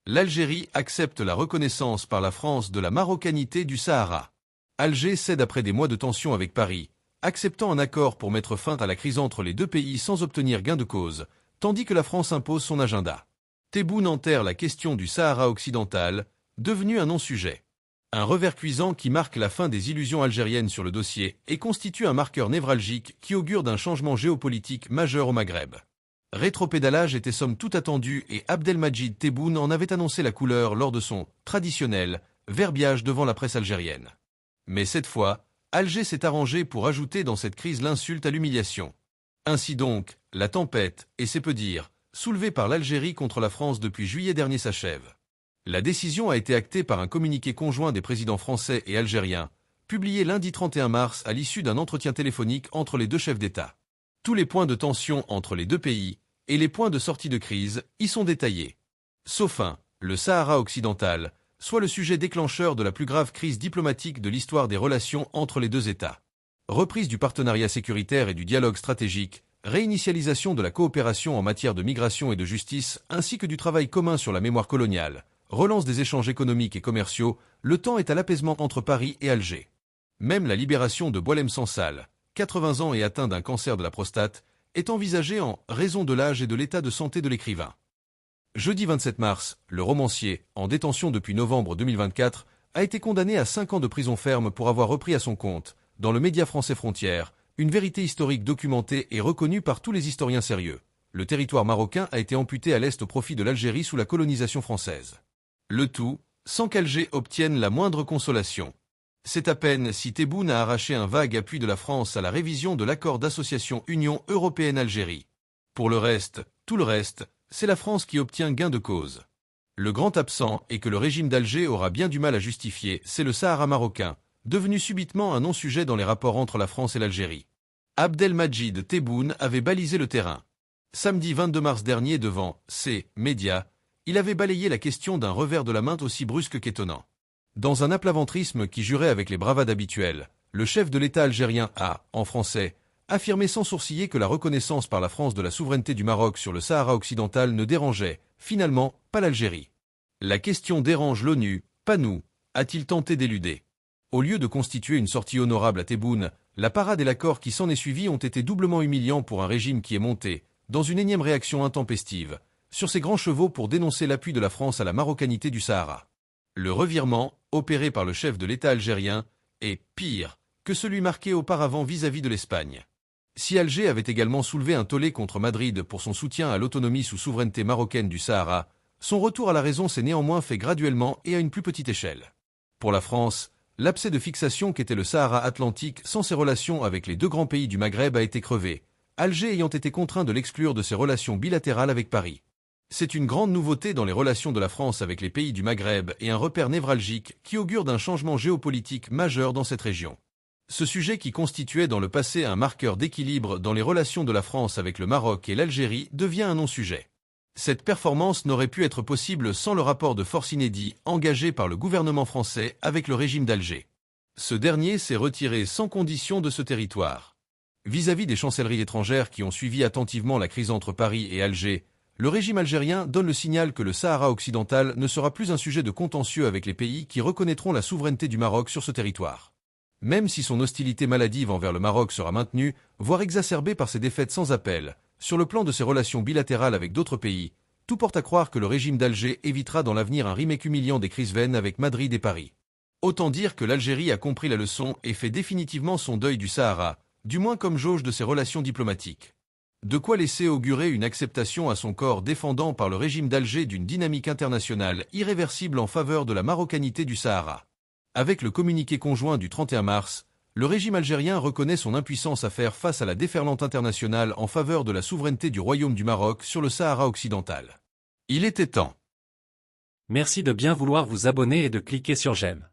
L'Algérie accepte la reconnaissance par la France de la marocanité du Sahara. Alger cède après des mois de tension avec Paris, acceptant un accord pour mettre fin à la crise entre les deux pays sans obtenir gain de cause, tandis que la France impose son agenda. Tebboune enterre la question du Sahara occidental, devenu un non-sujet. Un revers cuisant qui marque la fin des illusions algériennes sur le dossier et constitue un marqueur névralgique qui augure d'un changement géopolitique majeur au Maghreb. Rétropédalage était somme toute attendu et Abdelmadjid Tebboune en avait annoncé la couleur lors de son traditionnel verbiage devant la presse algérienne. Mais cette fois, Alger s'est arrangé pour ajouter dans cette crise l'insulte à l'humiliation. Ainsi donc, la tempête, et c'est peu dire, soulevée par l'Algérie contre la France depuis juillet dernier s'achève. La décision a été actée par un communiqué conjoint des présidents français et algériens, publié lundi 31 mars à l'issue d'un entretien téléphonique entre les deux chefs d'État. Tous les points de tension entre les deux pays et les points de sortie de crise y sont détaillés. Sauf un, le Sahara occidental, soit le sujet déclencheur de la plus grave crise diplomatique de l'histoire des relations entre les deux États. Reprise du partenariat sécuritaire et du dialogue stratégique, réinitialisation de la coopération en matière de migration et de justice, ainsi que du travail commun sur la mémoire coloniale, relance des échanges économiques et commerciaux, le temps est à l'apaisement entre Paris et Alger. Même la libération de Boualem Sansal, 80 ans et atteint d'un cancer de la prostate, est envisagée en raison de l'âge et de l'état de santé de l'écrivain. Jeudi 27 mars, le romancier, en détention depuis novembre 2024, a été condamné à 5 ans de prison ferme pour avoir repris à son compte, dans le média français Frontières, une vérité historique documentée et reconnue par tous les historiens sérieux. Le territoire marocain a été amputé à l'est au profit de l'Algérie sous la colonisation française. Le tout, sans qu'Alger obtienne la moindre consolation. C'est à peine si Tebboune a arraché un vague appui de la France à la révision de l'accord d'association Union européenne-Algérie. Pour le reste, tout le reste, c'est la France qui obtient gain de cause. Le grand absent, et que le régime d'Alger aura bien du mal à justifier, c'est le Sahara marocain, devenu subitement un non-sujet dans les rapports entre la France et l'Algérie. Abdelmadjid Tebboune avait balisé le terrain. Samedi 22 mars dernier devant ces médias, il avait balayé la question d'un revers de la main aussi brusque qu'étonnant. Dans un aplaventrisme qui jurait avec les bravades habituelles, le chef de l'État algérien a, en français, affirmé sans sourciller que la reconnaissance par la France de la souveraineté du Maroc sur le Sahara occidental ne dérangeait, finalement, pas l'Algérie. La question dérange l'ONU, pas nous, a-t-il tenté d'éluder. Au lieu de constituer une sortie honorable à Tebboune, la parade et l'accord qui s'en est suivi ont été doublement humiliants pour un régime qui est monté, dans une énième réaction intempestive, sur ses grands chevaux pour dénoncer l'appui de la France à la marocanité du Sahara. Le revirement, opéré par le chef de l'État algérien, est pire que celui marqué auparavant vis-à-vis de l'Espagne. Si Alger avait également soulevé un tollé contre Madrid pour son soutien à l'autonomie sous souveraineté marocaine du Sahara, son retour à la raison s'est néanmoins fait graduellement et à une plus petite échelle. Pour la France, l'abcès de fixation qu'était le Sahara atlantique sans ses relations avec les deux grands pays du Maghreb a été crevé, Alger ayant été contraint de l'exclure de ses relations bilatérales avec Paris. C'est une grande nouveauté dans les relations de la France avec les pays du Maghreb et un repère névralgique qui augure d'un changement géopolitique majeur dans cette région. Ce sujet qui constituait dans le passé un marqueur d'équilibre dans les relations de la France avec le Maroc et l'Algérie devient un non-sujet. Cette performance n'aurait pu être possible sans le rapport de force inédit engagé par le gouvernement français avec le régime d'Alger. Ce dernier s'est retiré sans condition de ce territoire. Vis-à-vis des chancelleries étrangères qui ont suivi attentivement la crise entre Paris et Alger, le régime algérien donne le signal que le Sahara occidental ne sera plus un sujet de contentieux avec les pays qui reconnaîtront la souveraineté du Maroc sur ce territoire. Même si son hostilité maladive envers le Maroc sera maintenue, voire exacerbée par ses défaites sans appel, sur le plan de ses relations bilatérales avec d'autres pays, tout porte à croire que le régime d'Alger évitera dans l'avenir un remake humiliant des crises vaines avec Madrid et Paris. Autant dire que l'Algérie a compris la leçon et fait définitivement son deuil du Sahara, du moins comme jauge de ses relations diplomatiques. De quoi laisser augurer une acceptation à son corps défendant par le régime d'Alger d'une dynamique internationale irréversible en faveur de la marocanité du Sahara. Avec le communiqué conjoint du 31 mars, le régime algérien reconnaît son impuissance à faire face à la déferlante internationale en faveur de la souveraineté du Royaume du Maroc sur le Sahara occidental. Il était temps. Merci de bien vouloir vous abonner et de cliquer sur j'aime.